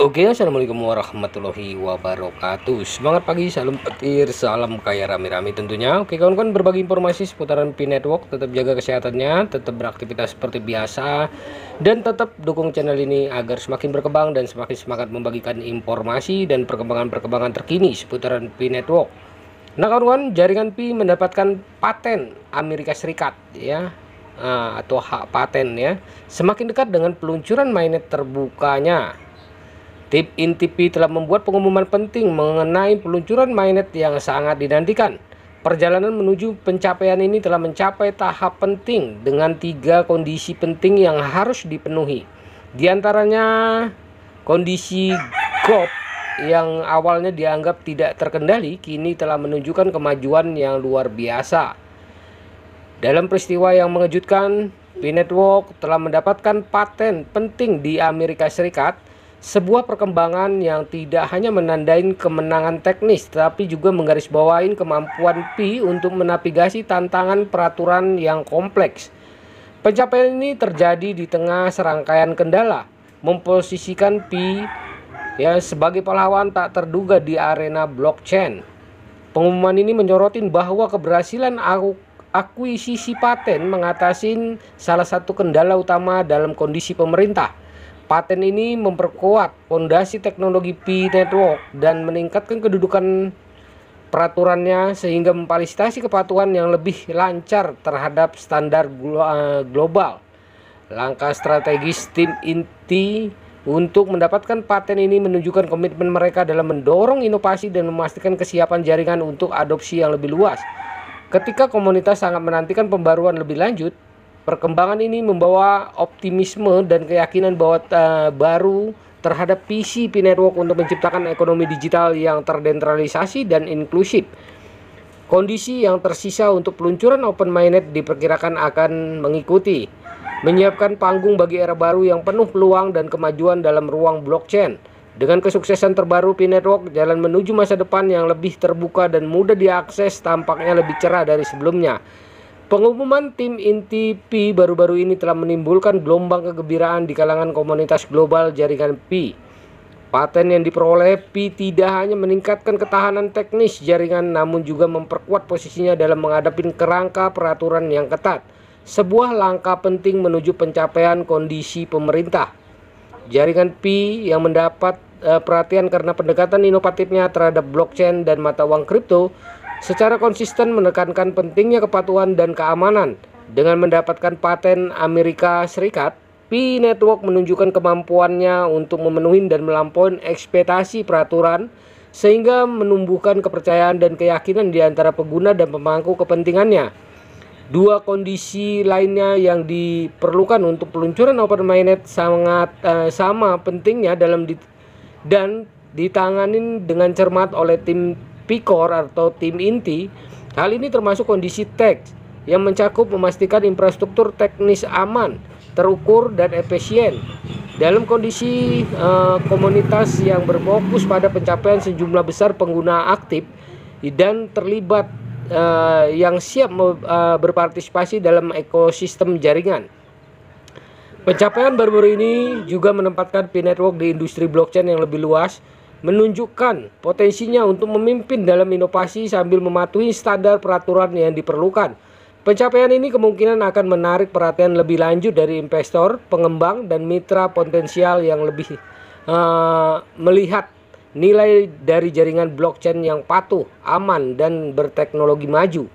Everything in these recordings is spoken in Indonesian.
Oke, assalamualaikum warahmatullahi wabarakatuh. Semangat pagi, salam petir, salam kaya rame-rame tentunya. Oke kawan-kawan, berbagi informasi seputaran Pi Network. Tetap jaga kesehatannya, tetap beraktivitas seperti biasa, dan tetap dukung channel ini agar semakin berkembang dan semakin semangat membagikan informasi dan perkembangan-perkembangan terkini seputaran Pi Network. Nah kawan-kawan, jaringan Pi mendapatkan paten Amerika Serikat ya, atau hak paten ya, semakin dekat dengan peluncuran mainnet terbukanya. Tim inti Pi telah membuat pengumuman penting mengenai peluncuran mainnet yang sangat dinantikan. Perjalanan menuju pencapaian ini telah mencapai tahap penting dengan 3 kondisi penting yang harus dipenuhi. Di antaranya kondisi GOP yang awalnya dianggap tidak terkendali kini telah menunjukkan kemajuan yang luar biasa. Dalam peristiwa yang mengejutkan, Pi Network telah mendapatkan paten penting di Amerika Serikat. Sebuah perkembangan yang tidak hanya menandai kemenangan teknis, tapi juga menggarisbawahi kemampuan Pi untuk menavigasi tantangan peraturan yang kompleks. Pencapaian ini terjadi di tengah serangkaian kendala, memposisikan Pi ya sebagai pahlawan tak terduga di arena blockchain. Pengumuman ini menyorotin bahwa keberhasilan akuisisi paten mengatasi salah satu kendala utama dalam kondisi pemerintah. Paten ini memperkuat fondasi teknologi Pi Network dan meningkatkan kedudukan peraturannya sehingga memfasilitasi kepatuhan yang lebih lancar terhadap standar global. Langkah strategis tim inti untuk mendapatkan paten ini menunjukkan komitmen mereka dalam mendorong inovasi dan memastikan kesiapan jaringan untuk adopsi yang lebih luas. Ketika komunitas sangat menantikan pembaruan lebih lanjut, perkembangan ini membawa optimisme dan keyakinan bahwa baru terhadap visi Pi Network untuk menciptakan ekonomi digital yang terdesentralisasi dan inklusif. Kondisi yang tersisa untuk peluncuran Open Mainnet diperkirakan akan mengikuti, menyiapkan panggung bagi era baru yang penuh peluang dan kemajuan dalam ruang blockchain. Dengan kesuksesan terbaru Pi Network, jalan menuju masa depan yang lebih terbuka dan mudah diakses tampaknya lebih cerah dari sebelumnya. Pengumuman tim inti Pi baru-baru ini telah menimbulkan gelombang kegembiraan di kalangan komunitas global jaringan Pi. Paten yang diperoleh Pi tidak hanya meningkatkan ketahanan teknis jaringan, namun juga memperkuat posisinya dalam menghadapi kerangka peraturan yang ketat. Sebuah langkah penting menuju pencapaian kondisi pemerintah. Jaringan Pi yang mendapat perhatian karena pendekatan inovatifnya terhadap blockchain dan mata uang kripto secara konsisten menekankan pentingnya kepatuhan dan keamanan. Dengan mendapatkan paten Amerika Serikat, Pi Network menunjukkan kemampuannya untuk memenuhi dan melampaui ekspektasi peraturan sehingga menumbuhkan kepercayaan dan keyakinan di antara pengguna dan pemangku kepentingannya. Dua kondisi lainnya yang diperlukan untuk peluncuran Open Mainnet sangat sama pentingnya dan ditangani dengan cermat oleh tim Pi-Core atau tim inti. Hal ini termasuk kondisi teks yang mencakup memastikan infrastruktur teknis aman, terukur, dan efisien. Dalam kondisi komunitas yang berfokus pada pencapaian sejumlah besar pengguna aktif dan terlibat yang siap berpartisipasi dalam ekosistem jaringan. Pencapaian baru-baru ini juga menempatkan Pi Network di industri blockchain yang lebih luas, menunjukkan potensinya untuk memimpin dalam inovasi sambil mematuhi standar peraturan yang diperlukan. Pencapaian ini kemungkinan akan menarik perhatian lebih lanjut dari investor, pengembang, dan mitra potensial yang lebih melihat nilai dari jaringan blockchain yang patuh, aman, dan berteknologi maju.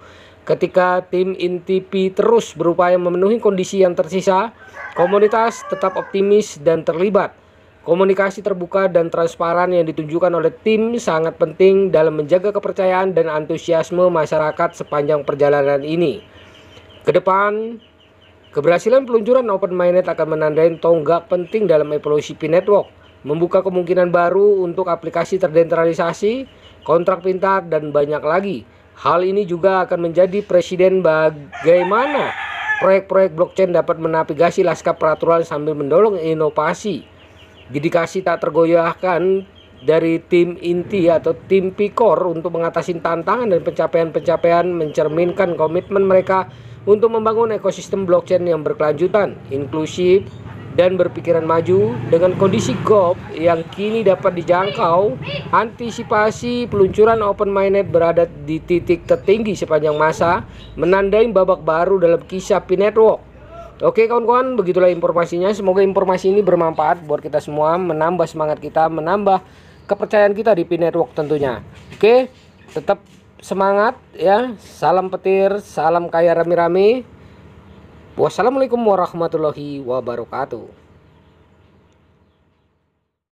Ketika tim inti Pi terus berupaya memenuhi kondisi yang tersisa, komunitas tetap optimis dan terlibat. Komunikasi terbuka dan transparan yang ditunjukkan oleh tim sangat penting dalam menjaga kepercayaan dan antusiasme masyarakat sepanjang perjalanan ini. Kedepan, keberhasilan peluncuran Open Mainnet akan menandai tonggak penting dalam evolusi Pi Network, membuka kemungkinan baru untuk aplikasi terdesentralisasi, kontrak pintar, dan banyak lagi. Hal ini juga akan menjadi presiden bagaimana proyek-proyek blockchain dapat menavigasi lanskap peraturan sambil mendorong inovasi. Dedikasi tak tergoyahkan dari tim inti atau tim Pi-Core untuk mengatasi tantangan dan pencapaian-pencapaian mencerminkan komitmen mereka untuk membangun ekosistem blockchain yang berkelanjutan, inklusif, dan berpikiran maju dengan kondisi GOP yang kini dapat dijangkau. Antisipasi peluncuran Open Mainnet berada di titik tertinggi sepanjang masa, menandai babak baru dalam kisah Pi Network. Oke kawan-kawan, begitulah informasinya. Semoga informasi ini bermanfaat buat kita semua, menambah semangat kita, menambah kepercayaan kita di Pi Network tentunya. Oke, tetap semangat ya. Salam petir, salam kaya rame-rame. Wassalamualaikum warahmatullahi wabarakatuh.